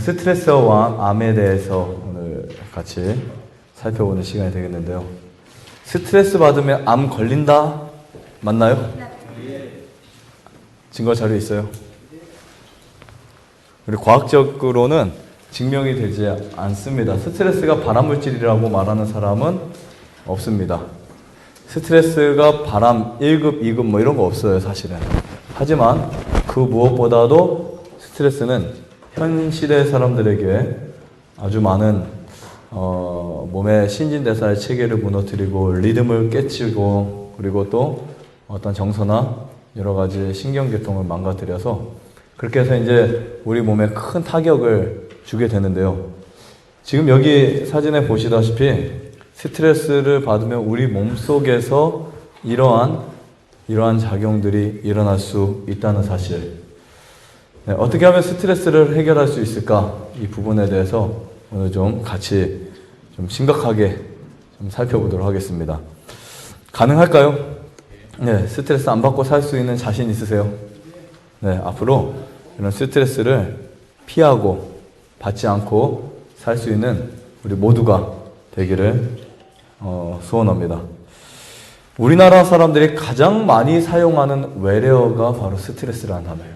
스트레스와 왕, 암에 대해서 오늘 같이 살펴보는 시간이 되겠는데요. 스트레스 받으면 암 걸린다? 맞나요? 증거 자료 있어요? 그리고 과학적으로는 증명이 되지 않습니다. 스트레스가 발암물질이라고 말하는 사람은 없습니다. 스트레스가 발암 1급, 2급 뭐 이런 거 없어요, 사실은. 하지만 그 무엇보다도 스트레스는 현 시대 사람들에게 아주 많은 몸의 신진대사의 체계를 무너뜨리고 리듬을 깨치고 그리고 또 어떤 정서나 여러 가지 신경계통을 망가뜨려서 그렇게 해서 이제 우리 몸에 큰 타격을 주게 되는데요. 지금 여기 사진에 보시다시피 스트레스를 받으면 우리 몸속에서 이러한 작용들이 일어날 수 있다는 사실. 네, 어떻게 하면 스트레스를 해결할 수 있을까? 이 부분에 대해서 오늘 좀 같이 좀 심각하게 좀 살펴보도록 하겠습니다. 가능할까요? 네, 스트레스 안 받고 살 수 있는 자신 있으세요? 네, 앞으로 이런 스트레스를 피하고 받지 않고 살 수 있는 우리 모두가 되기를 소원합니다. 우리나라 사람들이 가장 많이 사용하는 외래어가 바로 스트레스라는 단어예요.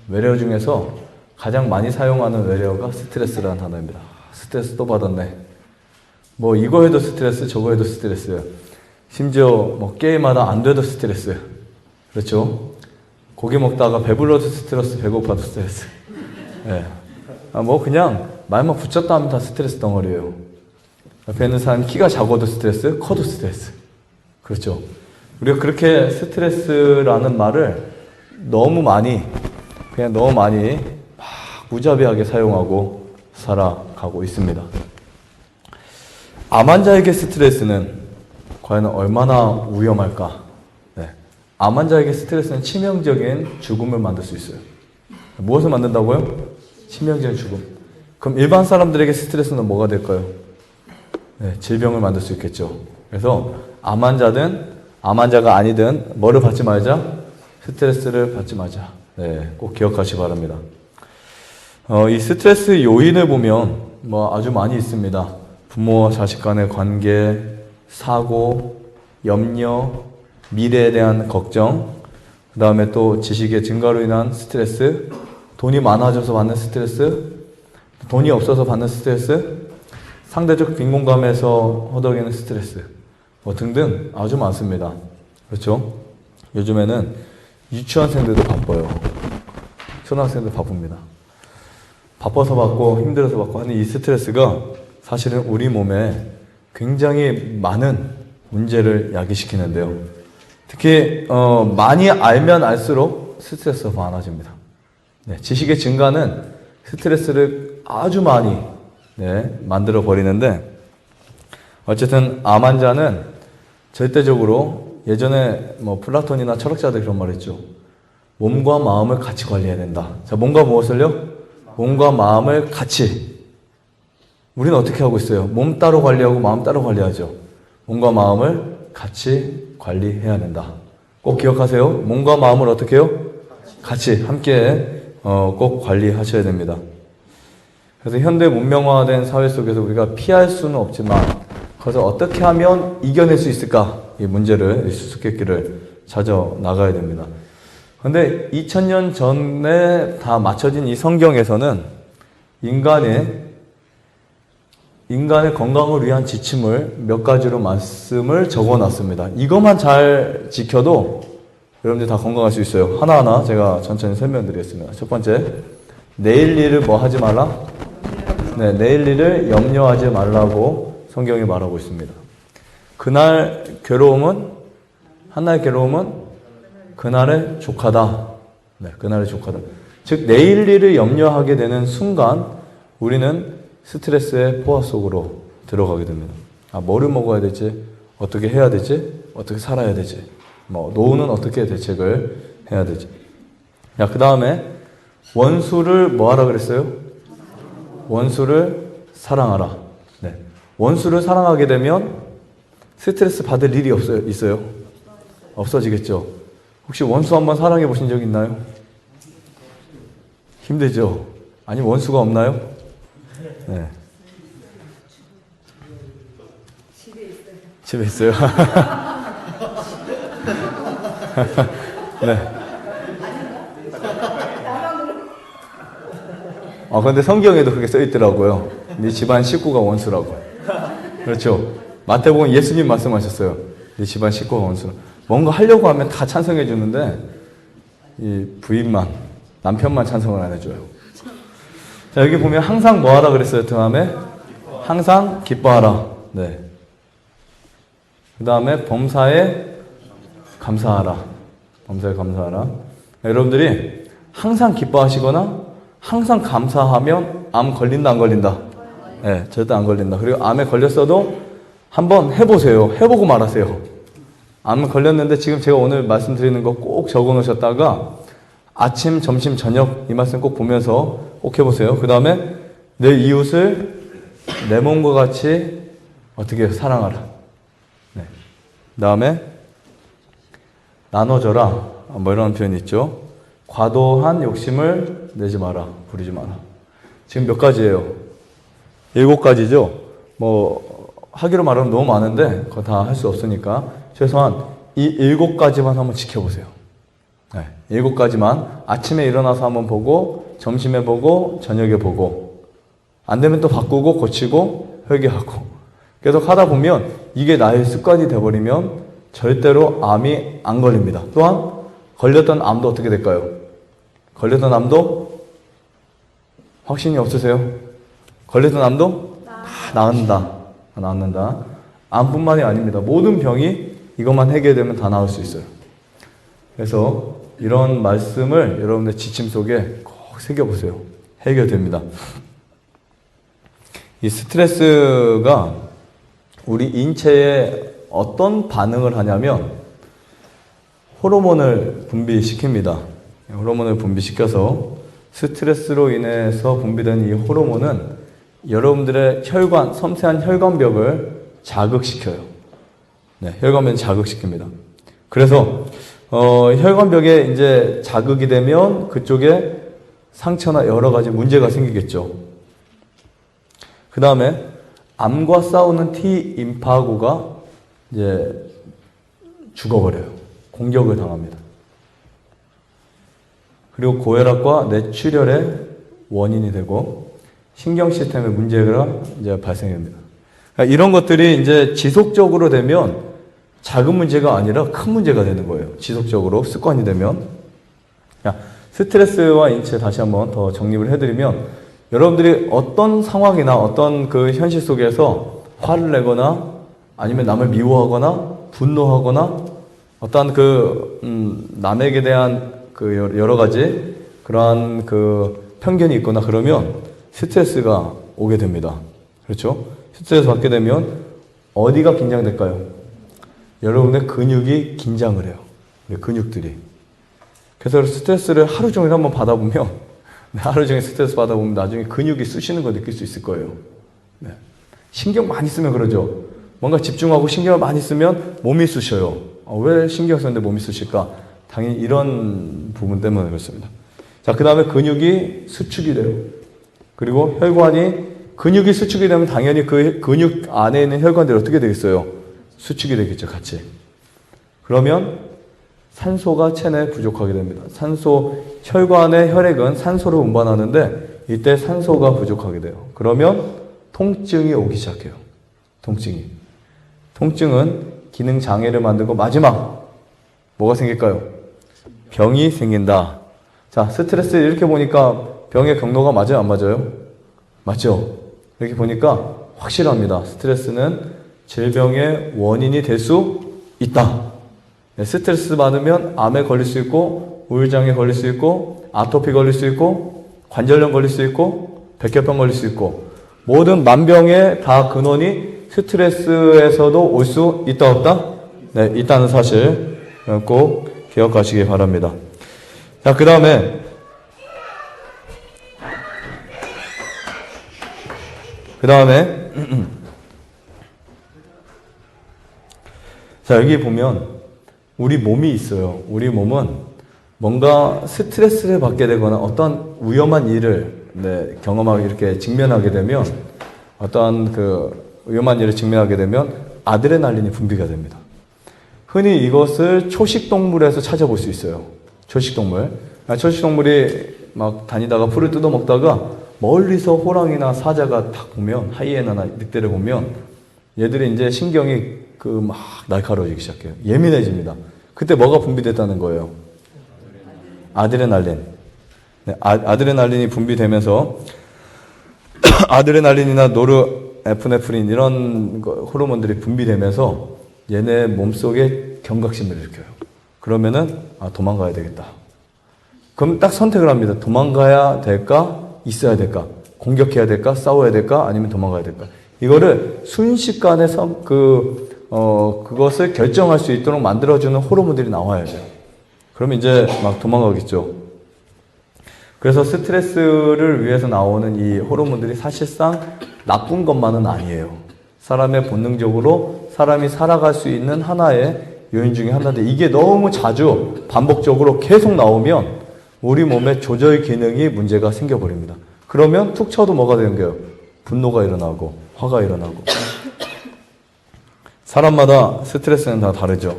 외래어 중에서 가장 많이 사용하는 외래어가 스트레스라는 단어입니다. 스트레스 또 받았네. 뭐 이거 해도 스트레스, 저거 해도 스트레스예요. 심지어 뭐 게임하다 안 돼도 스트레스. 그렇죠? 고기 먹다가 배불러도 스트레스, 배고파도 스트레스. 예. 뭐 그냥 말만 붙였다 하면 다 스트레스 덩어리예요. 옆에 있는 사람 키가 작아도 스트레스, 커도 스트레스. 그렇죠? 우리가 그렇게 스트레스라는 말을 너무 많이 막 무자비하게 사용하고 살아가고 있습니다. 암 환자에게 스트레스는 과연 얼마나 위험할까? 네. 암 환자에게 스트레스는 치명적인 죽음을 만들 수 있어요. 무엇을 만든다고요? 치명적인 죽음. 그럼 일반 사람들에게 스트레스는 뭐가 될까요? 네, 질병을 만들 수 있겠죠. 그래서 암 환자든 암 환자가 아니든 뭐를 받지 말자? 스트레스를 받지 말자. 네, 꼭 기억하시기 바랍니다. 이 스트레스 요인을 보면 뭐 아주 많이 있습니다. 부모와 자식 간의 관계, 사고, 염려, 미래에 대한 걱정, 그 다음에 또 지식의 증가로 인한 스트레스, 돈이 많아져서 받는 스트레스, 돈이 없어서 받는 스트레스, 상대적 빈곤감에서 허덕이는 스트레스, 뭐 등등 아주 많습니다. 그렇죠? 요즘에는 유치원생들도 바빠요. 초등학생들 바쁩니다. 바빠서 받고 힘들어서 받고 하는 이 스트레스가 사실은 우리 몸에 굉장히 많은 문제를 야기시키는데요. 특히 많이 알면 알수록 스트레스가 많아집니다. 네, 지식의 증가는 스트레스를 아주 많이 만들어 버리는데 어쨌든 암 환자는 절대적으로 예전에 뭐 플라톤이나 철학자들 그런 말 했죠. 몸과 마음을 같이 관리해야 된다. 자, 몸과 무엇을요? 몸과 마음을 같이. 우리는 어떻게 하고 있어요? 몸 따로 관리하고 마음 따로 관리하죠. 몸과 마음을 같이 관리해야 된다. 꼭 기억하세요. 몸과 마음을 어떻게 해요? 같이 함께 꼭 관리하셔야 됩니다. 그래서 현대 문명화된 사회 속에서 우리가 피할 수는 없지만 그것을 어떻게 하면 이겨낼 수 있을까? 이 문제를, 수수께끼를 찾아 나가야 됩니다. 그런데 2000년 전에 다 맞춰진 이 성경에서는 인간의 건강을 위한 지침을 몇 가지로 말씀을 적어 놨습니다. 이것만 잘 지켜도 여러분들 다 건강할 수 있어요. 하나하나 제가 천천히 설명드리겠습니다. 첫 번째, 내일 일을 뭐 하지 말라? 네, 내일 일을 염려하지 말라고 성경이 말하고 있습니다. 한날 괴로움은 그날의 조카다. 네, 그날의 조카다. 즉, 내일 일을 염려하게 되는 순간 우리는 스트레스의 포화 속으로 들어가게 됩니다. 뭐를 먹어야 되지? 어떻게 해야 되지? 어떻게 살아야 되지? 노후는 어떻게 대책을 해야 되지? 그 다음에 원수를 뭐 하라 그랬어요? 원수를 사랑하라. 네. 원수를 사랑하게 되면 스트레스 받을 일이 있어요? 없어지겠죠. 혹시 원수 한번 사랑해 보신 적 있나요? 힘들죠? 아니 원수가 없나요? 네. 집에 있어요. 네. 근데 성경에도 그렇게 써 있더라고요. 네 집안 식구가 원수라고. 그렇죠. 마태복음 예수님 말씀하셨어요. 네 집안 식구가 원수라. 뭔가 하려고 하면 다 찬성해 주는데 이 부인만, 남편만 찬성을 안 해줘요. 자, 여기 보면 항상 뭐 하라 그랬어요? 다음에 항상 기뻐하라. 네. 그 다음에 범사에 감사하라. 범사에 감사하라. 여러분들이 항상 기뻐하시거나 항상 감사하면 암 걸린다 안 걸린다? 네, 절대 안 걸린다. 그리고 암에 걸렸어도 한번 해보세요. 해보고 말하세요. 암 걸렸는데 지금 제가 오늘 말씀드리는 거 꼭 적어 놓으셨다가 아침, 점심, 저녁 이 말씀 꼭 보면서 꼭 해보세요. 그 다음에 내 이웃을 내 몸과 같이 어떻게 해요? 사랑하라. 네. 그 다음에 나눠줘라. 뭐 이런 표현이 있죠. 과도한 욕심을 내지 마라. 부리지 마라. 지금 몇 가지예요? 7가지죠? 뭐 하기로 말하면 너무 많은데 그거 다 할 수 없으니까 최소한 이 7가지만 한번 지켜보세요. 네, 7가지만 아침에 일어나서 한번 보고 점심에 보고 저녁에 보고 안 되면 또 바꾸고 고치고 회개하고 계속 하다 보면 이게 나의 습관이 돼버리면 절대로 암이 안 걸립니다. 또한 걸렸던 암도 어떻게 될까요? 걸렸던 암도 확신이 없으세요? 걸렸던 암도 나은다. 암뿐만이 아닙니다. 모든 병이 이것만 해결되면 다 나을 수 있어요. 그래서 이런 말씀을 여러분들 지침 속에 꼭 새겨보세요. 해결됩니다. 이 스트레스가 우리 인체에 어떤 반응을 하냐면 호르몬을 분비시킵니다. 호르몬을 분비시켜서 스트레스로 인해서 분비되는 이 호르몬은 여러분들의 혈관, 섬세한 혈관벽을 자극시켜요. 네, 혈관벽을 자극시킵니다. 그래서 혈관벽에 이제 자극이 되면 그쪽에 상처나 여러 가지 문제가 생기겠죠. 그 다음에 암과 싸우는 T임파구가 이제 죽어버려요. 공격을 당합니다. 그리고 고혈압과 뇌출혈의 원인이 되고 신경 시스템에 문제가 이제 발생합니다. 그러니까 이런 것들이 이제 지속적으로 되면 작은 문제가 아니라 큰 문제가 되는 거예요. 지속적으로 습관이 되면. 스트레스와 인체 다시 한번 더 정립을 해드리면 여러분들이 어떤 상황이나 어떤 그 현실 속에서 화를 내거나 아니면 남을 미워하거나 분노하거나 어떤 남에게 대한 그 여러 가지 그러한 그 편견이 있거나 그러면 스트레스가 오게 됩니다. 그렇죠? 스트레스 받게 되면 어디가 긴장될까요? 여러분의 근육이 긴장을 해요. 근육들이. 그래서 스트레스를 하루 종일 한번 받아보면 하루 종일 스트레스 받아보면 나중에 근육이 쑤시는 거 느낄 수 있을 거예요. 네. 신경 많이 쓰면 그러죠. 뭔가 집중하고 신경을 많이 쓰면 몸이 쑤셔요. 왜 신경 쓰는데 몸이 쑤실까? 당연히 이런 부분 때문에 그렇습니다. 자, 그 다음에 근육이 수축이 돼요. 그리고 근육이 수축이 되면 당연히 그 근육 안에 있는 혈관들이 어떻게 되겠어요? 수축이 되겠죠, 같이. 그러면 산소가 체내에 부족하게 됩니다. 혈관의 혈액은 산소를 운반하는데 이때 산소가 부족하게 돼요. 그러면 통증이 오기 시작해요. 통증은 기능 장애를 만들고 마지막 뭐가 생길까요? 병이 생긴다. 자, 스트레스 이렇게 보니까 병의 경로가 맞아요, 안 맞아요? 맞죠? 이렇게 보니까 확실합니다. 스트레스는 질병의 원인이 될 수 있다. 네, 스트레스 받으면 암에 걸릴 수 있고 우울장애 걸릴 수 있고 아토피 걸릴 수 있고 관절염 걸릴 수 있고 백혈병 걸릴 수 있고 모든 만병의 다 근원이 스트레스에서도 올 수 있다 없다? 네, 있다는 사실 꼭 기억하시기 바랍니다. 자, 그 다음에 자, 여기 보면 우리 몸이 있어요. 우리 몸은 뭔가 스트레스를 받게 되거나 어떤 위험한 일을 경험하게 이렇게 직면하게 되면 어떠한 그 위험한 일을 직면하게 되면 아드레날린이 분비가 됩니다. 흔히 이것을 초식동물에서 찾아볼 수 있어요. 초식동물. 초식동물이 막 다니다가 풀을 뜯어 먹다가 멀리서 호랑이나 사자가 딱 보면, 하이에나나 늑대를 보면 얘들이 이제 신경이 그 막 날카로워지기 시작해요. 예민해집니다. 그때 뭐가 분비됐다는 거예요? 아드레날린. 네, 아드레날린이 분비되면서 아드레날린이나 노르에프네프린 이런 호르몬들이 분비되면서 얘네 몸속에 경각심을 일으켜요. 그러면은 도망가야 되겠다. 그럼 딱 선택을 합니다. 도망가야 될까? 있어야 될까? 공격해야 될까? 싸워야 될까? 아니면 도망가야 될까? 이거를 순식간에 그것을 결정할 수 있도록 만들어주는 호르몬들이 나와야 돼요. 그러면 이제 막 도망가겠죠. 그래서 스트레스를 위해서 나오는 이 호르몬들이 사실상 나쁜 것만은 아니에요. 사람의 본능적으로 사람이 살아갈 수 있는 하나의 요인 중에 하나인데 이게 너무 자주 반복적으로 계속 나오면 우리 몸의 조절 기능이 문제가 생겨버립니다. 그러면 툭 쳐도 뭐가 되는 거예요? 분노가 일어나고 화가 일어나고. 사람마다 스트레스는 다 다르죠.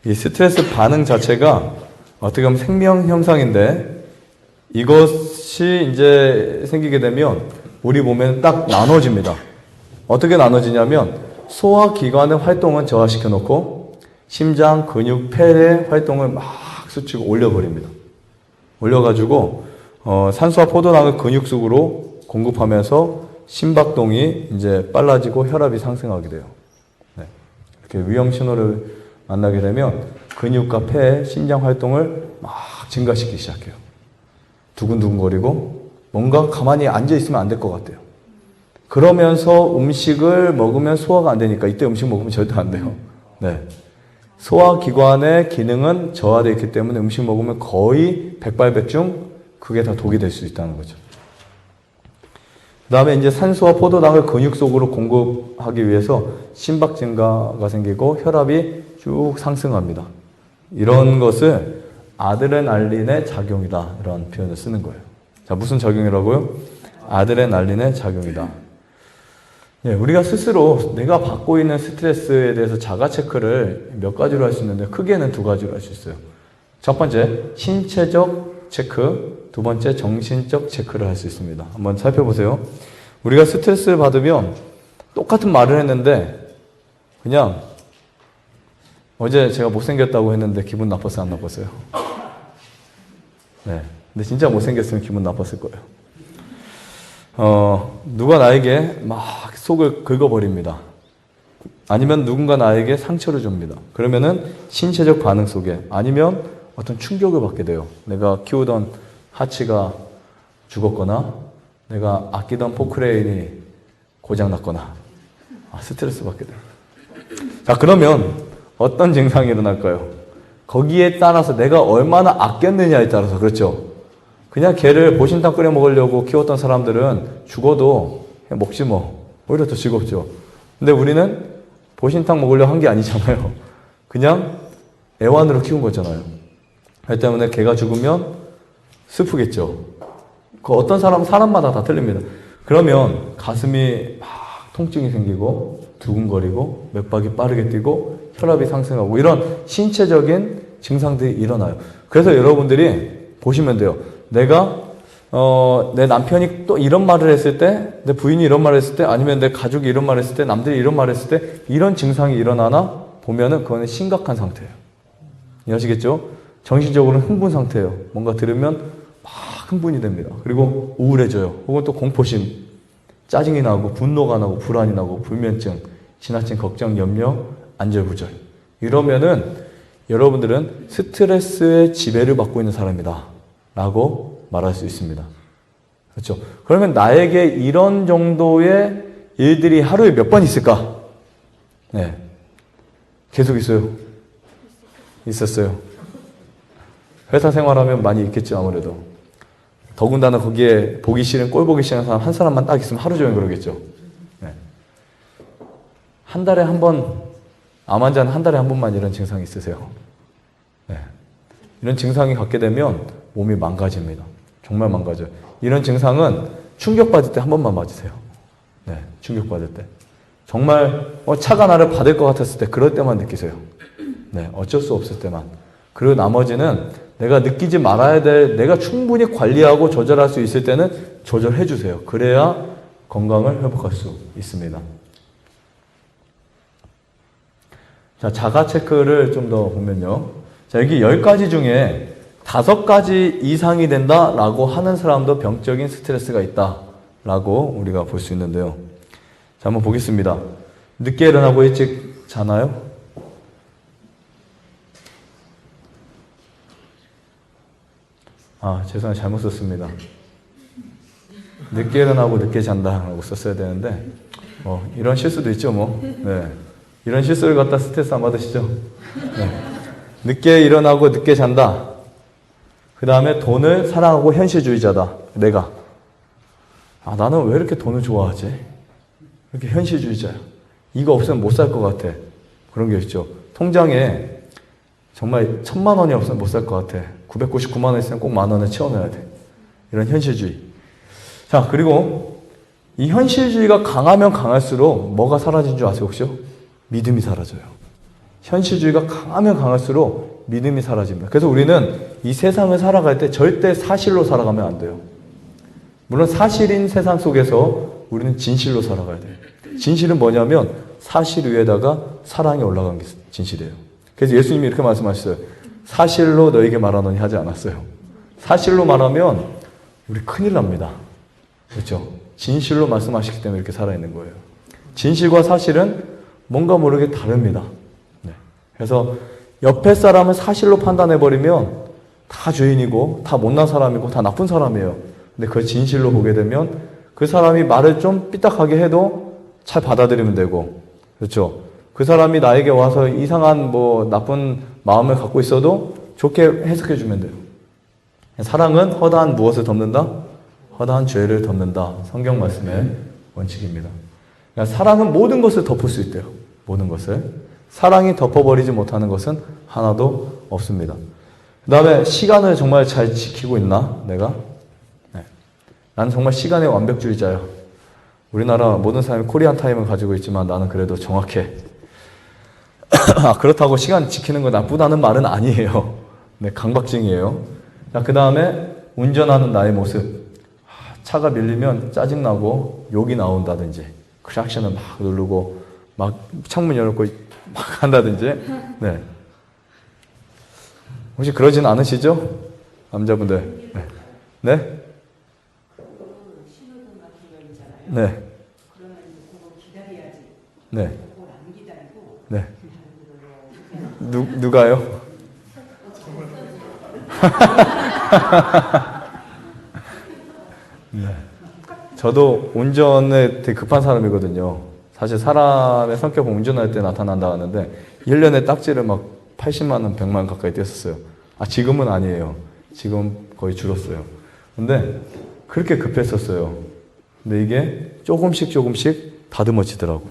이 스트레스 반응 자체가 어떻게 보면 생명 형상인데 이것이 이제 생기게 되면 우리 몸에는 딱 나눠집니다. 어떻게 나눠지냐면 소화기관의 활동은 저하시켜 놓고 심장, 근육, 폐의 활동을 막 수치고 올려버립니다. 올려가지고 산소와 포도당을 근육 속으로 공급하면서 심박동이 이제 빨라지고 혈압이 상승하게 돼요. 네. 이렇게 위험 신호를 만나게 되면 근육과 폐의 심장 활동을 막 증가시키기 시작해요. 두근두근거리고 뭔가 가만히 앉아 있으면 안 될 것 같아요. 그러면서 음식을 먹으면 소화가 안 되니까 이때 음식 먹으면 절대 안 돼요. 네. 소화기관의 기능은 저하되어 있기 때문에 음식 먹으면 거의 백발백중 그게 다 독이 될 수 있다는 거죠. 그 다음에 이제 산소와 포도당을 근육 속으로 공급하기 위해서 심박 증가가 생기고 혈압이 쭉 상승합니다. 이런 것을 아드레날린의 작용이다. 이런 표현을 쓰는 거예요. 자, 무슨 작용이라고요? 아드레날린의 작용이다. 예, 우리가 스스로 내가 받고 있는 스트레스에 대해서 자가 체크를 몇 가지로 할 수 있는데 크게는 두 가지로 할 수 있어요. 첫 번째, 신체적 체크, 두 번째, 정신적 체크를 할 수 있습니다. 한번 살펴보세요. 우리가 스트레스를 받으면 똑같은 말을 했는데 그냥 어제 제가 못생겼다고 했는데 기분 나빴어요? 안 나빴어요? 네. 근데 진짜 못생겼으면 기분 나빴을 거예요. 누가 나에게 막 속을 긁어버립니다. 아니면 누군가 나에게 상처를 줍니다. 그러면은 신체적 반응 속에 아니면 어떤 충격을 받게 돼요. 내가 키우던 하치가 죽었거나 내가 아끼던 포크레인이 고장났거나 스트레스 받게 돼요. 자, 그러면 어떤 증상이 일어날까요? 거기에 따라서 내가 얼마나 아꼈느냐에 따라서 그렇죠. 그냥 개를 보신탕 끓여 먹으려고 키웠던 사람들은 죽어도 그냥 먹지 뭐. 오히려 더 즐겁죠. 근데 우리는 보신탕 먹으려고 한 게 아니잖아요. 그냥 애완으로 키운 거잖아요. 그렇기 때문에 개가 죽으면 슬프겠죠. 그 어떤 사람마다 다 틀립니다. 그러면 가슴이 막 통증이 생기고 두근거리고 맥박이 빠르게 뛰고 혈압이 상승하고 이런 신체적인 증상들이 일어나요. 그래서 여러분들이 보시면 돼요. 내가 내 남편이 또 이런 말을 했을 때, 내 부인이 이런 말을 했을 때, 아니면 내 가족이 이런 말을 했을 때, 남들이 이런 말을 했을 때 이런 증상이 일어나나 보면은 그거는 심각한 상태예요. 이해하시겠죠? 정신적으로는 흥분 상태예요. 뭔가 들으면 막 흥분이 됩니다. 그리고 우울해져요. 혹은 또 공포심, 짜증이 나고 분노가 나고 불안이 나고 불면증, 지나친 걱정, 염려, 안절부절. 이러면은 여러분들은 스트레스의 지배를 받고 있는 사람이다 라고 말할 수 있습니다. 그렇죠? 그러면 나에게 이런 정도의 일들이 하루에 몇 번 있을까? 네. 계속 있어요. 있었어요. 회사 생활하면 많이 있겠죠, 아무래도. 더군다나 거기에 보기 싫은, 꼴 보기 싫은 사람 한 사람만 딱 있으면 하루 종일 그러겠죠. 네. 한 달에 한 번, 암 환자는 한 달에 한 번만 이런 증상이 있으세요. 네. 이런 증상이 갖게 되면 몸이 망가집니다. 정말 망가져요. 이런 증상은 충격받을 때 한 번만 맞으세요. 네, 충격받을 때. 정말 차가 나를 받을 것 같았을 때 그럴 때만 느끼세요. 네, 어쩔 수 없을 때만. 그리고 나머지는 내가 느끼지 말아야 될, 내가 충분히 관리하고 조절할 수 있을 때는 조절해 주세요. 그래야 건강을 회복할 수 있습니다. 자, 자가 체크를 좀 더 보면요. 자, 여기 10가지 중에 5가지 이상이 된다라고 하는 사람도 병적인 스트레스가 있다라고 우리가 볼 수 있는데요. 자, 한번 보겠습니다. 늦게 일어나고 일찍 자나요? 아, 죄송해요. 잘못 썼습니다. 늦게 일어나고 늦게 잔다라고 썼어야 되는데, 이런 실수도 있죠, 뭐. 네. 이런 실수를 갖다 스트레스 안 받으시죠? 네. 늦게 일어나고 늦게 잔다. 그 다음에 돈을 사랑하고 현실주의자다. 내가. 아, 나는 왜 이렇게 돈을 좋아하지? 이렇게 현실주의자야. 이거 없으면 못 살 것 같아. 그런 게 있죠. 통장에 정말 1000만 원이 없으면 못 살 것 같아. 999만 원 있으면 꼭 10,000원을 채워넣어야 돼. 이런 현실주의. 자, 그리고 이 현실주의가 강하면 강할수록 뭐가 사라진 줄 아세요, 혹시요? 믿음이 사라져요. 현실주의가 강하면 강할수록 믿음이 사라집니다. 그래서 우리는 이 세상을 살아갈 때 절대 사실로 살아가면 안 돼요. 물론 사실인 세상 속에서 우리는 진실로 살아가야 돼요. 진실은 뭐냐면 사실 위에다가 사랑이 올라간 게 진실이에요. 그래서 예수님이 이렇게 말씀하셨어요. 사실로 너에게 말하노니 하지 않았어요. 사실로 말하면 우리 큰일 납니다. 그렇죠? 진실로 말씀하시기 때문에 이렇게 살아있는 거예요. 진실과 사실은 뭔가 모르게 다릅니다. 네. 그래서 옆에 사람을 사실로 판단해버리면 다 죄인이고 다 못난 사람이고 다 나쁜 사람이에요. 근데 그걸 진실로 보게 되면 그 사람이 말을 좀 삐딱하게 해도 잘 받아들이면 되고, 그렇죠? 그 사람이 나에게 와서 이상한 나쁜 마음을 갖고 있어도 좋게 해석해 주면 돼요. 사랑은 허다한 무엇을 덮는다? 허다한 죄를 덮는다. 성경 말씀의 원칙입니다. 그러니까 사랑은 모든 것을 덮을 수 있대요. 모든 것을. 사랑이 덮어버리지 못하는 것은 하나도 없습니다. 그 다음에 시간을 정말 잘 지키고 있나? 내가? 네. 나는 정말 시간의 완벽주의자야. 우리나라 모든 사람이 코리안 타임을 가지고 있지만 나는 그래도 정확해. 그렇다고 시간 지키는 거 나쁘다는 말은 아니에요. 네, 강박증이에요. 자, 그 다음에 운전하는 나의 모습. 차가 밀리면 짜증나고 욕이 나온다든지, 크락션을 막 누르고, 막 창문 열고 막 한다든지, 네. 혹시 그러진 않으시죠? 남자분들. 네. 네? 네. 네. 네. 누가요? 네. 저도 운전에 되게 급한 사람이거든요. 사실 사람의 성격은 운전할 때 나타난다 하는데 1년에 딱지를 막 80만 원, 100만 원 가까이 떼었어요. 아, 지금은 아니에요. 지금 거의 줄었어요. 근데 그렇게 급했었어요. 근데 이게 조금씩 다듬어지더라고요.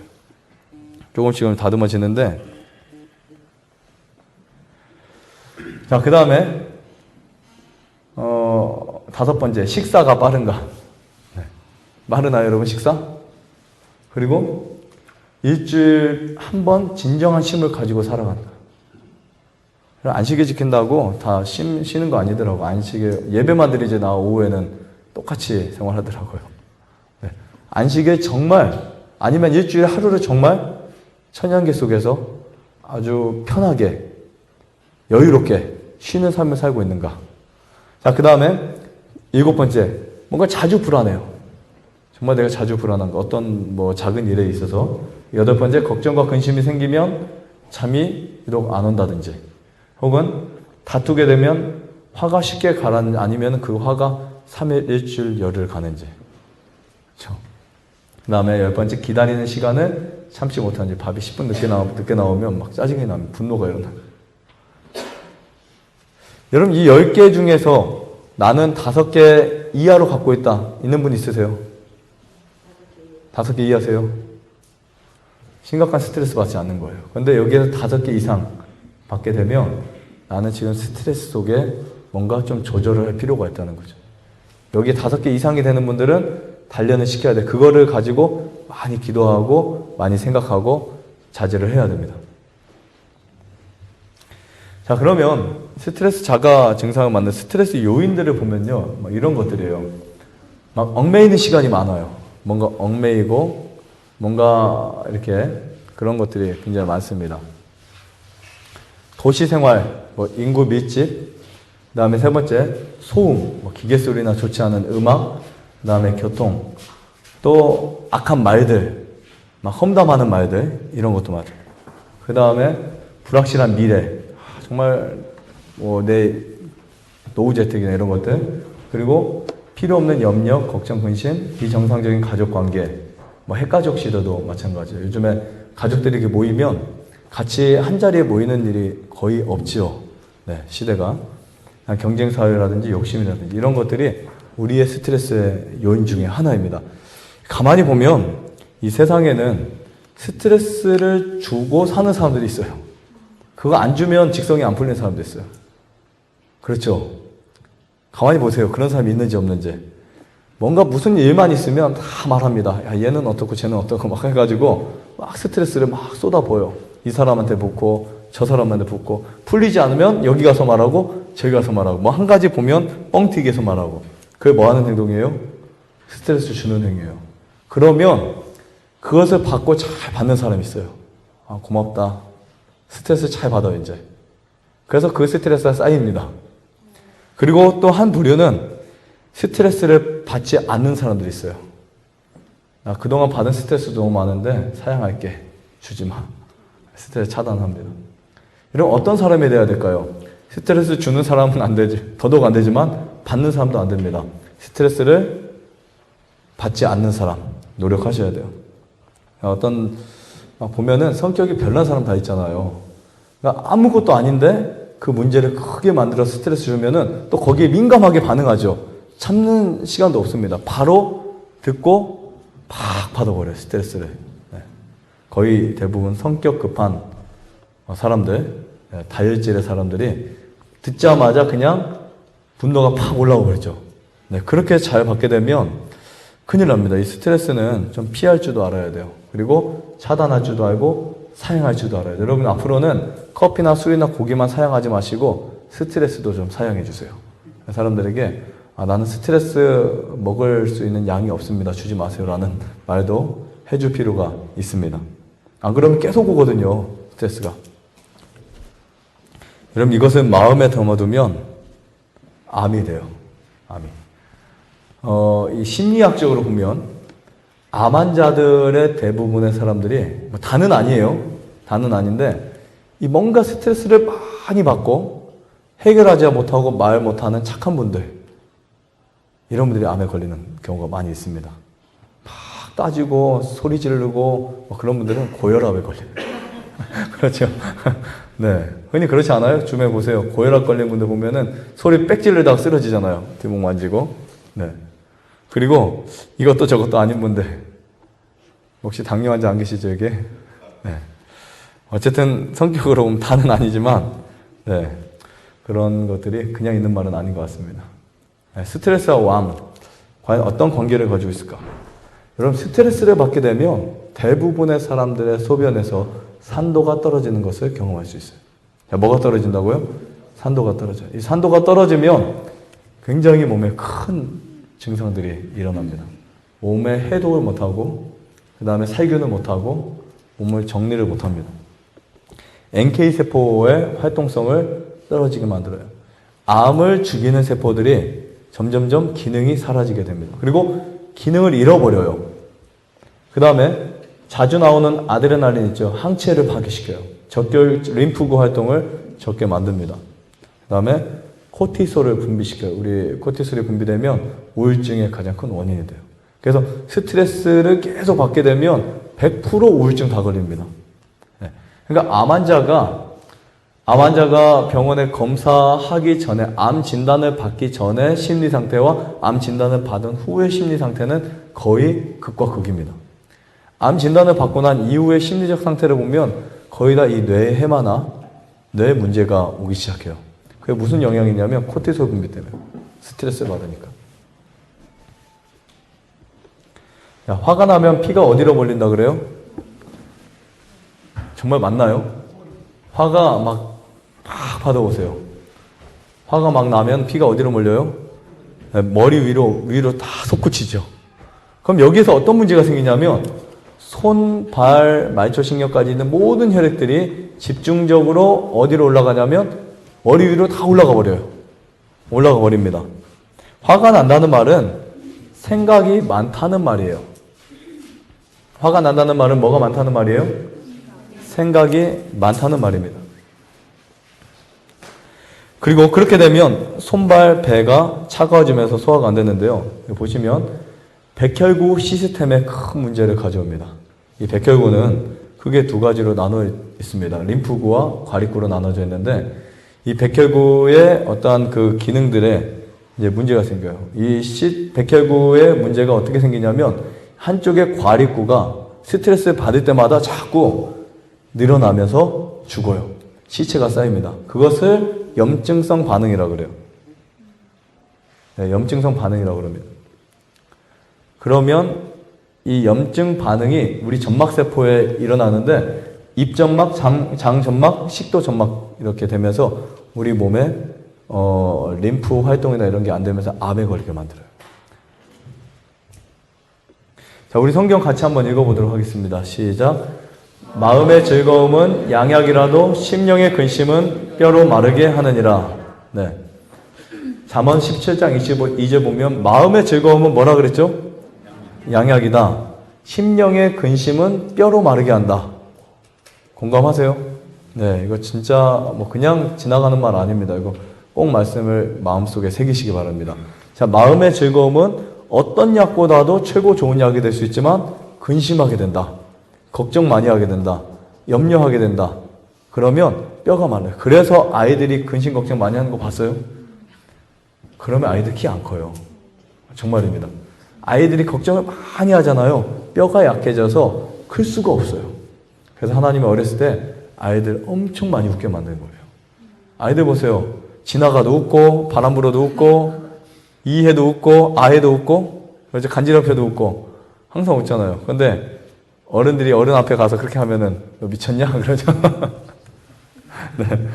조금씩은 다듬어지는데, 자, 그 다음에 5번째, 식사가 빠른가? 네. 빠르나요, 여러분, 식사? 그리고 일주일 한 번 진정한 쉼을 가지고 살아간다. 안식일 지킨다고 다 쉬는 거 아니더라고. 안식일 예배만 드리지 나 오후에는 똑같이 생활하더라고요. 네. 안식일 정말, 아니면 일주일 하루를 정말 천연계 속에서 아주 편하게 여유롭게 쉬는 삶을 살고 있는가. 자, 그 다음에 7번째, 뭔가 자주 불안해요. 정말 내가 자주 불안한 거, 어떤 작은 일에 있어서. 8번째, 걱정과 근심이 생기면 잠이 유독 안 온다든지, 혹은 다투게 되면 화가 쉽게 가라앉는지, 아니면 그 화가 3일, 일주일, 열흘 가는지. 그렇죠? 그 다음에 10번째, 기다리는 시간을 참지 못하는지. 밥이 10분 늦게 나오면 막 짜증이 나면 분노가 일어나요. 여러분, 이 10개 중에서 나는 5개 이하로 갖고 있는 분 있으세요? 5개 이하세요? 심각한 스트레스 받지 않는 거예요. 그런데 여기에서 5개 이상 받게 되면 나는 지금 스트레스 속에 뭔가 좀 조절을 할 필요가 있다는 거죠. 여기 5개 이상이 되는 분들은 단련을 시켜야 돼. 그거를 가지고 많이 기도하고 많이 생각하고 자제를 해야 됩니다. 자, 그러면 스트레스 자가 증상을 만든 스트레스 요인들을 보면요, 막 이런 것들이에요. 막 얽매이는 시간이 많아요. 뭔가 얽매이고 뭔가 이렇게 그런 것들이 굉장히 많습니다. 도시 생활, 뭐 인구 밀집, 그 다음에 세 번째 소음, 뭐 기계 소리나 좋지 않은 음악, 그 다음에 교통, 또 악한 말들, 막 험담하는 말들, 이런 것도 맞아요. 그 다음에 불확실한 미래, 정말 뭐 내 노후 재택이나 이런 것들, 그리고 필요 없는 염려, 걱정, 근심, 비정상적인 가족 관계, 뭐 핵가족 시대도 마찬가지예요. 요즘에 가족들이 이렇게 모이면 같이 한 자리에 모이는 일이 거의 없지요. 네, 시대가. 경쟁 사회라든지 욕심이라든지 이런 것들이 우리의 스트레스의 요인 중에 하나입니다. 가만히 보면 이 세상에는 스트레스를 주고 사는 사람들이 있어요. 그거 안 주면 직성이 안 풀리는 사람도 있어요. 그렇죠? 가만히 보세요. 그런 사람이 있는지 없는지. 뭔가 무슨 일만 있으면 다 말합니다. 야, 얘는 어떻고 쟤는 어떻고 막 해가지고 막 스트레스를 막 쏟아부어요. 이 사람한테 붓고 저 사람한테 붓고 풀리지 않으면 여기 가서 말하고 저기 가서 말하고 뭐 한 가지 보면 뻥튀기 해서 말하고. 그게 뭐 하는 행동이에요? 스트레스 주는 행위예요. 그러면 그것을 받고 잘 받는 사람이 있어요. 아, 고맙다. 스트레스 잘 받아 이제. 그래서 그 스트레스가 쌓입니다. 그리고 또 한 부류는 스트레스를 받지 않는 사람들이 있어요. 나 그동안 받은 스트레스 너무 많은데 사양할게. 주지 마. 스트레스 차단합니다. 이럼 어떤 사람이 돼야 될까요? 스트레스 주는 사람은 안 되지. 더더욱 안 되지만 받는 사람도 안 됩니다. 스트레스를 받지 않는 사람 노력하셔야 돼요. 어떤 보면은 성격이 별난 사람 다 있잖아요. 그러니까 아무것도 아닌데 그 문제를 크게 만들어 스트레스 주면은 또 거기에 민감하게 반응하죠. 참는 시간도 없습니다. 바로 듣고 팍 받아버려요, 스트레스를. 네. 거의 대부분 성격 급한 사람들, 다혈질의 사람들이 듣자마자 그냥 분노가 팍 올라오고 그랬죠. 네, 그렇게 잘 받게 되면 큰일 납니다. 이 스트레스는 좀 피할 줄도 알아야 돼요. 그리고 차단할 줄도 알고 사용할 줄도 알아야 돼요. 여러분 앞으로는 커피나 술이나 고기만 사용하지 마시고 스트레스도 좀 사용해 주세요. 사람들에게 나는 스트레스 먹을 수 있는 양이 없습니다. 주지 마세요. 라는 말도 해줄 필요가 있습니다. 안 그러면 계속 오거든요. 스트레스가. 여러분 이것을 마음에 담아두면 암이 돼요. 암이. 이 심리학적으로 보면 암 환자들의 대부분의 사람들이 다는 아니에요. 다는 아닌데 이 뭔가 스트레스를 많이 받고 해결하지 못하고 말 못하는 착한 분들, 이런 분들이 암에 걸리는 경우가 많이 있습니다. 막 따지고 소리 지르고 그런 분들은 고혈압에 걸려요. 그렇죠. 네, 흔히 그렇지 않아요? 주변에 보세요. 고혈압 걸린 분들 보면은 소리 빽 지르다가 쓰러지잖아요. 뒷목 만지고. 네. 그리고 이것도 저것도 아닌 분들, 혹시 당뇨 환자 안 계시죠, 여기? 네. 어쨌든 성격으로 보면 다는 아니지만, 네. 그런 것들이 그냥 있는 말은 아닌 것 같습니다. 네. 스트레스와 암, 과연 어떤 관계를 가지고 있을까? 여러분, 스트레스를 받게 되면 대부분의 사람들의 소변에서 산도가 떨어지는 것을 경험할 수 있어요. 자, 뭐가 떨어진다고요? 산도가 떨어져요. 이 산도가 떨어지면 굉장히 몸에 큰 증상들이 일어납니다. 몸에 해독을 못하고, 그 다음에 살균을 못하고, 몸을 정리를 못합니다. NK세포의 활동성을 떨어지게 만들어요. 암을 죽이는 세포들이 점점점 기능이 사라지게 됩니다. 그리고 기능을 잃어버려요. 그 다음에 자주 나오는 아드레날린 있죠. 항체를 파괴시켜요. 적결 림프구 활동을 적게 만듭니다. 그 다음에 코티솔을 분비시켜요. 우리 코티솔이 분비되면 우울증의 가장 큰 원인이 돼요. 그래서 스트레스를 계속 받게 되면 100% 우울증 다 걸립니다. 네. 그러니까 암 환자가 병원에 검사하기 전에, 암 진단을 받기 전에 심리 상태와 암 진단을 받은 후의 심리 상태는 거의 극과 극입니다. 암 진단을 받고 난 이후의 심리적 상태를 보면 거의 다 이 뇌의 해마나 뇌에 문제가 오기 시작해요. 그게 무슨 영향이냐면 코티솔 분비 때문에. 스트레스를 받으니까. 자, 화가 나면 피가 어디로 몰린다 그래요? 정말 맞나요? 화가 막 받아보세요. 화가 막 나면 피가 어디로 몰려요? 네, 머리 위로 다 솟구치죠. 그럼 여기서 어떤 문제가 생기냐면 손, 발, 말초신경까지 있는 모든 혈액들이 집중적으로 어디로 올라가냐면 머리 위로 다 올라가 버려요. 올라가 버립니다. 화가 난다는 말은 생각이 많다는 말이에요. 화가 난다는 말은 뭐가 많다는 말이에요? 생각이 많다는 말입니다. 그리고 그렇게 되면 손발, 배가 차가워지면서 소화가 안 되는데요. 보시면 백혈구 시스템에 큰 문제를 가져옵니다. 이 백혈구는 크게 두 가지로 나눠 있습니다. 림프구와 과립구로 나눠져 있는데 이 백혈구의 어떠한 그 기능들에 이제 문제가 생겨요. 이 백혈구의 문제가 어떻게 생기냐면 한쪽의 과립구가 스트레스 받을 때마다 자꾸 늘어나면서 죽어요. 시체가 쌓입니다. 그것을 염증성 반응이라고 그래요. 네, 염증성 반응이라고 그럽니다. 그러면 이 염증 반응이 우리 점막세포에 일어나는데 입점막, 장점막, 식도점막 이렇게 되면서 우리 몸에 림프 활동이나 이런 게 안 되면서 암에 걸리게 만들어요. 자, 우리 성경 같이 한번 읽어보도록 하겠습니다. 시작. 마음의 즐거움은 양약이라도 심령의 근심은 뼈로 마르게 하느니라. 네. 잠언 17장 22절 보면 마음의 즐거움은 뭐라 그랬죠? 양약이다. 심령의 근심은 뼈로 마르게 한다. 공감하세요? 네, 이거 진짜 뭐 그냥 지나가는 말 아닙니다. 이거 꼭 말씀을 마음속에 새기시기 바랍니다. 자, 마음의 즐거움은 어떤 약보다도 최고 좋은 약이 될 수 있지만 근심하게 된다. 걱정 많이 하게 된다. 염려하게 된다. 그러면 뼈가 말라요. 그래서 아이들이 근심 걱정 많이 하는 거 봤어요? 그러면 아이들 키 안 커요. 정말입니다. 아이들이 걱정을 많이 하잖아요. 뼈가 약해져서 클 수가 없어요. 그래서 하나님이 어렸을 때 아이들 엄청 많이 웃게 만드는 거예요. 아이들 보세요. 지나가도 웃고 바람 불어도 웃고 이해도 웃고 아해도 웃고 그래서 간지럽혀도 웃고 항상 웃잖아요. 근데 어른들이 어른 앞에 가서 그렇게 하면은 너 미쳤냐? 그러죠. 네.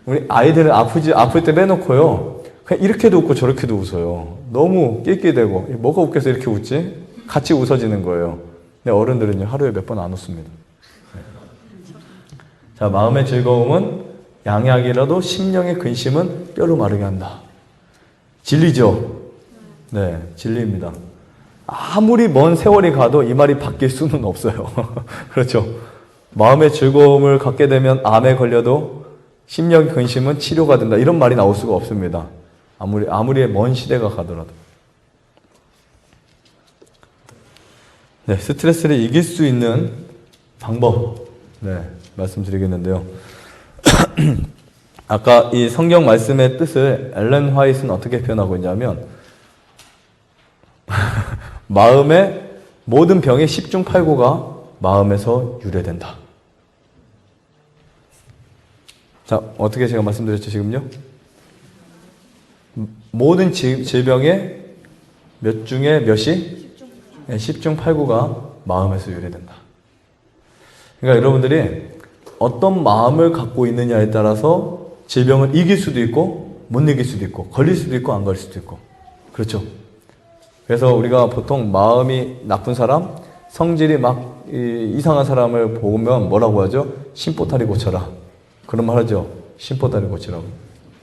우리 아이들은 아플 때 빼놓고요. 그냥 이렇게도 웃고 저렇게도 웃어요. 너무 낄낄대고 뭐가 웃겨서 이렇게 웃지? 같이 웃어지는 거예요. 근데 어른들은요 하루에 몇 번 안 웃습니다. 네. 자, 마음의 즐거움은 양약이라도 심령의 근심은 뼈로 마르게 한다. 진리죠? 네, 진리입니다. 아무리 먼 세월이 가도 이 말이 바뀔 수는 없어요. 그렇죠? 마음의 즐거움을 갖게 되면 암에 걸려도 심령 근심은 치료가 된다. 이런 말이 나올 수가 없습니다. 아무리 먼 시대가 가더라도. 네, 스트레스를 이길 수 있는 방법, 네, 말씀드리겠는데요. 아까 이 성경 말씀의 뜻을 엘렌 화이트는 어떻게 표현하고 있냐면 마음의 모든 병의 10중 8구가 마음에서 유래된다. 자, 어떻게 제가 말씀드렸죠 지금요? 모든 질병의 몇 중에 몇이? 10중 8구가 마음에서 유래된다. 그러니까 여러분들이 어떤 마음을 갖고 있느냐에 따라서 질병을 이길 수도 있고 못 이길 수도 있고 걸릴 수도 있고 안 걸릴 수도 있고 그렇죠. 그래서 우리가 보통 마음이 나쁜 사람, 성질이 막 이상한 사람을 보면 뭐라고 하죠? 심보따리 고쳐라. 그런 말 하죠. 심보따리 고치라고.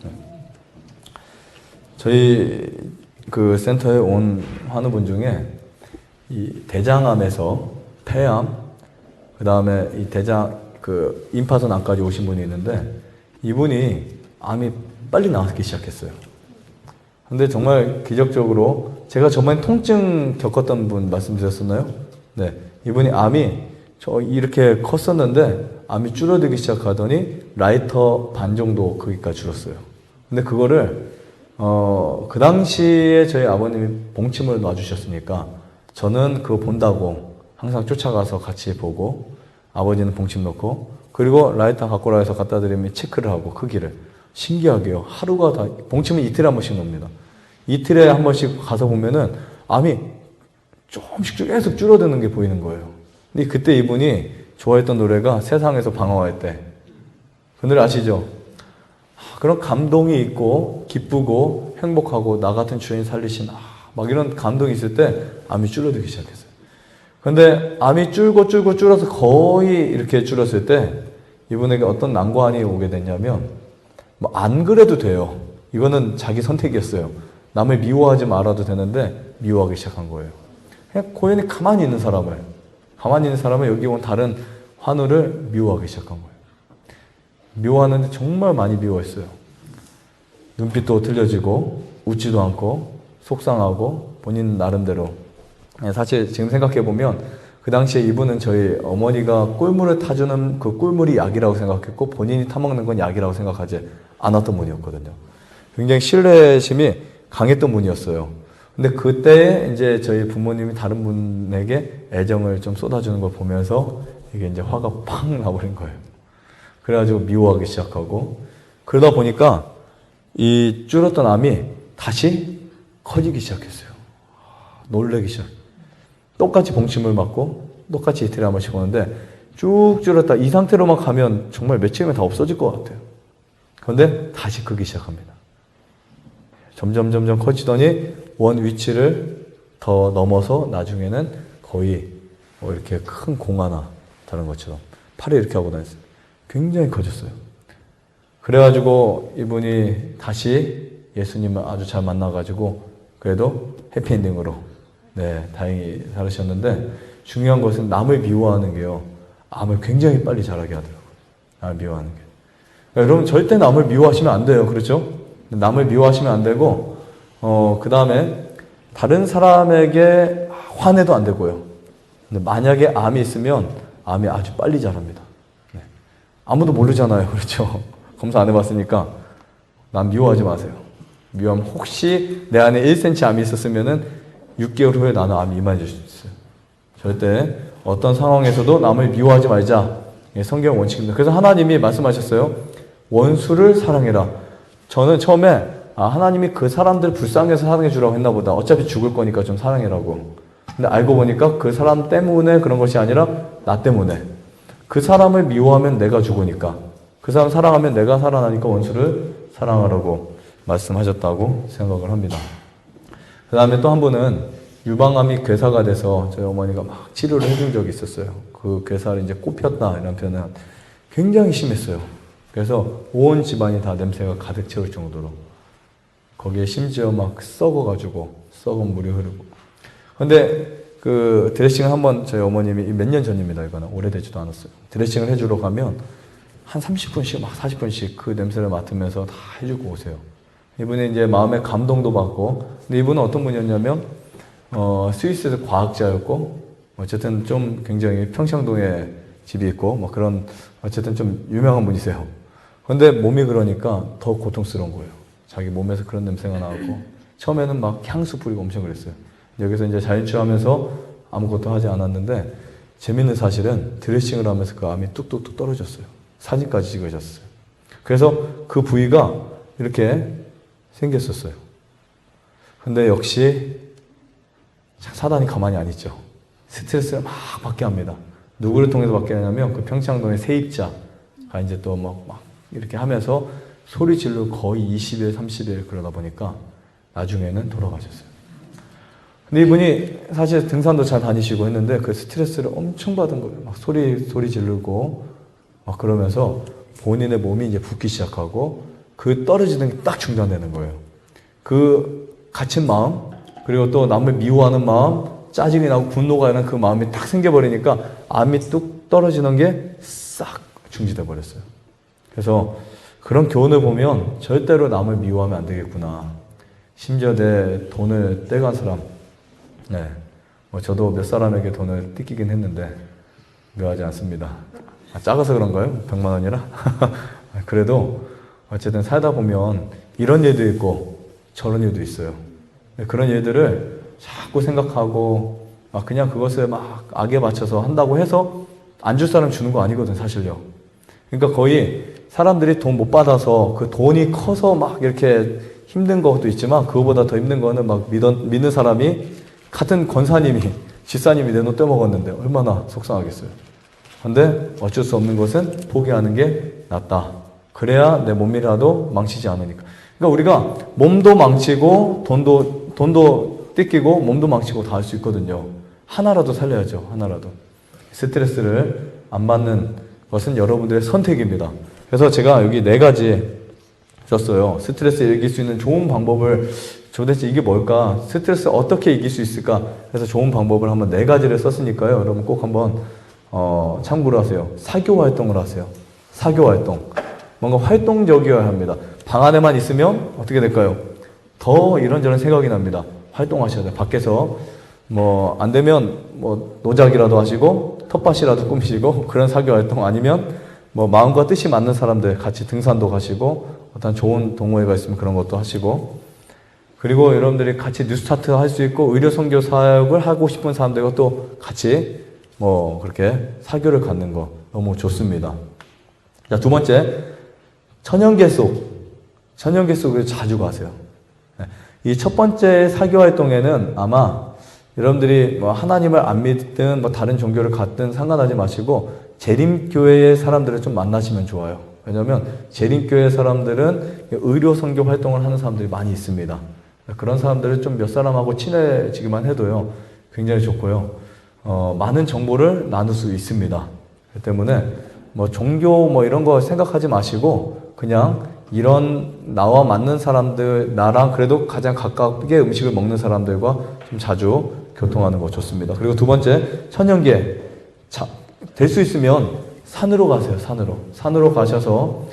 네. 저희 그 센터에 하는 분 중에 이 대장암에서 폐암, 그 다음에 이 임파선 암까지 오신 분이 있는데 이분이 암이 빨리 나기 시작했어요. 근데 정말 기적적으로 제가 저번에 통증 겪었던 분 말씀드렸었나요? 네, 이분이 암이 이렇게 컸었는데 암이 줄어들기 시작하더니 라이터 반 정도 크기까지 줄었어요. 근데 그거를 그 당시에 저희 아버님이 봉침을 놔주셨으니까 저는 그거 본다고 항상 쫓아가서 같이 보고 아버지는 봉침 넣고 그리고 라이터 갖고 나와서 갖다 드리면 체크를 하고 크기를 신기하게요. 하루가 다 봉침은 이틀에 한 번씩 넣습니다. 이틀에 한 번씩 가서 보면은 암이 조금씩 계속 줄어드는 게 보이는 거예요. 근데 그때 이분이 좋아했던 노래가 세상에서 방황할 때. 그 노래 아시죠? 그런 감동이 있고 기쁘고 행복하고 나 같은 주인 살리신 막 이런 감동이 있을 때 암이 줄어들기 시작했어요. 근데 암이 줄어서 거의 이렇게 줄었을 때 이분에게 어떤 난관이 오게 됐냐면 뭐 안 그래도 돼요. 이거는 자기 선택이었어요. 남을 미워하지 말아도 되는데 미워하기 시작한 거예요. 그냥 고연히 가만히 있는 사람을 여기 온 다른 환우를 미워하기 시작한 거예요. 미워하는데 정말 많이 미워했어요. 눈빛도 틀려지고 웃지도 않고 속상하고 본인 나름대로. 사실 지금 생각해보면 그 당시에 이분은 저희 어머니가 꿀물을 타주는 그 꿀물이 약이라고 생각했고 본인이 타먹는 건 약이라고 생각하지 않았던 분이었거든요. 굉장히 신뢰심이 강했던 분이었어요. 근데 그때 이제 저희 부모님이 다른 분에게 애정을 좀 쏟아주는 걸 보면서 이게 이제 화가 팍 나버린 거예요. 그래가지고 미워하기 시작하고 그러다 보니까 이 줄었던 암이 다시 커지기 시작했어요. 놀래기 시작. 똑같이 봉침을 맞고 똑같이 이틀에 한 번씩 오는데 쭉 줄었다. 이 상태로만 가면 정말 며칠이면 다 없어질 것 같아요. 그런데 다시 크기 시작합니다. 점점 커지더니 원 위치를 더 넘어서 나중에는 거의 뭐 이렇게 큰 공 하나 다른 것처럼 팔을 이렇게 하고 다녔어요. 굉장히 커졌어요. 그래가지고 이분이 다시 예수님을 아주 잘 만나가지고 그래도 해피엔딩으로 다행히 살으셨는데 중요한 것은 남을 미워하는 게요. 암을 굉장히 빨리 자라게 하더라고요. 남을 미워하는 게. 그러니까 여러분 절대 남을 미워하시면 안 돼요. 그렇죠? 남을 미워하시면 안 되고 그 다음에 다른 사람에게 화내도 안 되고요. 근데 만약에 암이 있으면 암이 아주 빨리 자랍니다. 아무도 모르잖아요. 그렇죠? 검사 안 해봤으니까 남 미워하지 마세요. 미워하면 혹시 내 안에 1cm 암이 있었으면은 6개월 후에 나는 암이 임해질 수 있어요. 절대 어떤 상황에서도 남을 미워하지 말자. 성경 원칙입니다. 그래서 하나님이 말씀하셨어요. 원수를 사랑해라. 저는 처음에 하나님이 그 사람들 불쌍해서 사랑해 주라고 했나 보다. 어차피 죽을 거니까 좀 사랑해라고. 근데 알고 보니까 그 사람 때문에 그런 것이 아니라 나 때문에. 그 사람을 미워하면 내가 죽으니까. 그 사람 사랑하면 내가 살아나니까 원수를 사랑하라고 말씀하셨다고 생각을 합니다. 그 다음에 또 한 분은 유방암이 괴사가 돼서 저희 어머니가 막 치료를 해준 적이 있었어요. 그 괴사를 이제 꼽혔다 이런 표현은 굉장히 심했어요. 그래서 온 집안이 다 냄새가 가득 채울 정도로 거기에 심지어 막 썩어가지고 썩은 물이 흐르고. 근데 그 드레싱을 한번 저희 어머님이 몇 년 전입니다. 이거는 오래되지도 않았어요. 드레싱을 해주러 가면 한 30분씩 막 40분씩 그 냄새를 맡으면서 다 해주고 오세요. 이분이 이제 마음에 감동도 받고. 근데 이분은 어떤 분이었냐면 스위스 과학자였고 어쨌든 좀 굉장히 평창동에 집이 있고 뭐 그런 어쨌든 좀 유명한 분이세요. 근데 몸이 그러니까 더 고통스러운 거예요. 자기 몸에서 그런 냄새가 나고 처음에는 막 향수 뿌리고 엄청 그랬어요. 여기서 이제 자연치유하면서 아무것도 하지 않았는데 재밌는 사실은 드레싱을 하면서 그 암이 뚝뚝뚝 떨어졌어요. 사진까지 찍으셨어요. 그래서 그 부위가 이렇게 생겼었어요. 근데 역시 사단이 가만히 안 있죠. 스트레스를 막 받게 합니다. 누구를 통해서 받게 하냐면 그 평창동의 세입자가 이제 또 막 이렇게 하면서 소리 지르고 거의 20일, 30일 그러다 보니까 나중에는 돌아가셨어요. 근데 이분이 사실 등산도 잘 다니시고 했는데 그 스트레스를 엄청 받은 거예요. 막 소리 지르고 막 그러면서 본인의 몸이 이제 붓기 시작하고 그 떨어지는 게 딱 중단되는 거예요. 그 갇힌 마음, 그리고 또 남을 미워하는 마음, 짜증이 나고 분노가 나는 그 마음이 딱 생겨버리니까 암이 뚝 떨어지는 게 싹 중지돼 버렸어요. 그래서 그런 교훈을 보면 절대로 남을 미워하면 안 되겠구나. 심지어 내 돈을 떼간 사람, 뭐 저도 몇 사람에게 돈을 뜯기긴 했는데 묘하지 않습니다. 작아서 그런가요? 100만 원이라? 그래도 어쨌든 살다 보면 이런 일도 있고 저런 일도 있어요. 그런 일들을 자꾸 생각하고 그냥 그것을 막 악에 맞춰서 한다고 해서 안 줄 사람 주는 거 아니거든, 사실요. 그러니까 거의 사람들이 돈 못 받아서 그 돈이 커서 막 이렇게 힘든 것도 있지만 그거보다 더 힘든 거는 막 믿는 사람이 같은 권사님이, 집사님이 내 돈 떼먹었는데 얼마나 속상하겠어요. 근데 어쩔 수 없는 것은 포기하는 게 낫다. 그래야 내 몸이라도 망치지 않으니까. 그러니까 우리가 몸도 망치고 돈도 뜯기고 몸도 망치고 다 할 수 있거든요. 하나라도 살려야죠. 하나라도. 스트레스를 안 받는 것은 여러분들의 선택입니다. 그래서 제가 여기 4가지 썼어요. 스트레스 이길 수 있는 좋은 방법을, 도대체 이게 뭘까? 스트레스 어떻게 이길 수 있을까? 그래서 좋은 방법을 한번 4가지를 썼으니까요. 여러분 꼭 한번 참고를 하세요. 사교 활동을 하세요. 사교 활동. 뭔가 활동적이어야 합니다. 방 안에만 있으면 어떻게 될까요? 더 이런저런 생각이 납니다. 활동하셔야 돼요. 밖에서 안 되면 노작이라도 하시고 텃밭이라도 꾸미시고 그런 사교 활동, 아니면 마음과 뜻이 맞는 사람들 같이 등산도 가시고 어떤 좋은 동호회가 있으면 그런 것도 하시고, 그리고 여러분들이 같이 뉴스타트 할 수 있고 의료 선교 사역을 하고 싶은 사람들과 또 같이 그렇게 사교를 갖는 거 너무 좋습니다. 자, 2번째, 천연계 속을 자주 가세요. 이 첫 번째 사교 활동에는 아마 여러분들이 하나님을 안 믿든 다른 종교를 갖든 상관하지 마시고 재림교회의 사람들을 좀 만나시면 좋아요. 왜냐하면 재림교회 사람들은 의료 선교 활동을 하는 사람들이 많이 있습니다. 그런 사람들을 좀 몇 사람하고 친해지기만 해도요, 굉장히 좋고요. 많은 정보를 나눌 수 있습니다. 그렇기 때문에 종교 이런 거 생각하지 마시고 그냥 이런 나와 맞는 사람들, 나랑 그래도 가장 가깝게 음식을 먹는 사람들과 좀 자주 교통하는 거 좋습니다. 그리고 2번째, 천연계. 될 수 있으면 산으로 가세요. 산으로 가셔서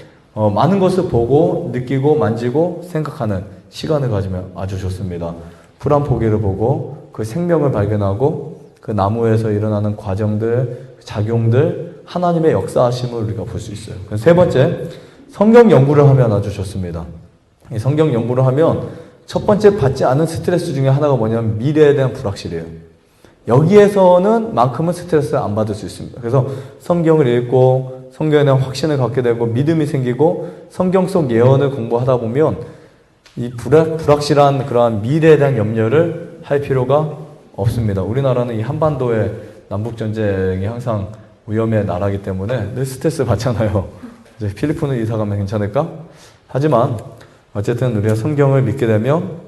많은 것을 보고 느끼고 만지고 생각하는 시간을 가지면 아주 좋습니다. 풀 한 포기를 보고 그 생명을 발견하고 그 나무에서 일어나는 과정들, 작용들, 하나님의 역사하심을 우리가 볼 수 있어요. 3번째, 성경 연구를 하면 아주 좋습니다. 이 성경 연구를 하면 첫 번째 받지 않은 스트레스 중에 하나가 뭐냐면 미래에 대한 불확실이에요. 여기에서는 만큼은 스트레스를 안 받을 수 있습니다. 그래서 성경을 읽고 성경에 대한 확신을 갖게 되고 믿음이 생기고 성경 속 예언을 공부하다 보면 이 불확실한 그러한 미래에 대한 염려를 할 필요가 없습니다. 우리나라는 이 한반도의 남북전쟁이 항상 위험의 나라이기 때문에 늘 스트레스 받잖아요. 이제 필리핀을 이사 가면 괜찮을까? 하지만 어쨌든 우리가 성경을 믿게 되면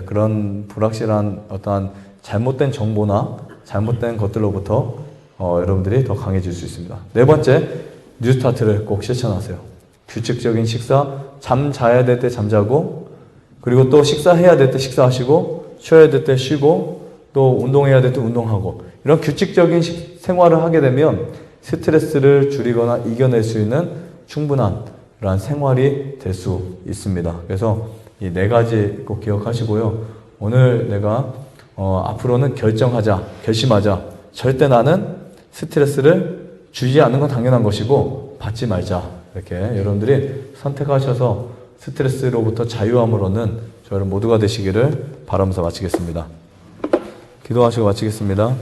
그런 불확실한 어떠한 잘못된 정보나 잘못된 것들로부터 여러분들이 더 강해질 수 있습니다. 4번째, 뉴스타트를 꼭 실천하세요. 규칙적인 식사, 잠 자야 될 때 잠자고, 그리고 또 식사해야 될 때 식사하시고, 쉬어야 될 때 쉬고, 또 운동해야 될 때 운동하고, 이런 규칙적인 생활을 하게 되면 스트레스를 줄이거나 이겨낼 수 있는 충분한 그런 생활이 될 수 있습니다. 그래서 이 4가지 꼭 기억하시고요. 오늘 내가 앞으로는 결심하자. 절대 나는 스트레스를 주지 않는 건 당연한 것이고 받지 말자. 이렇게 여러분들이 선택하셔서 스트레스로부터 자유함을 얻는 저희 모두가 되시기를 바라면서 마치겠습니다. 기도하시고 마치겠습니다.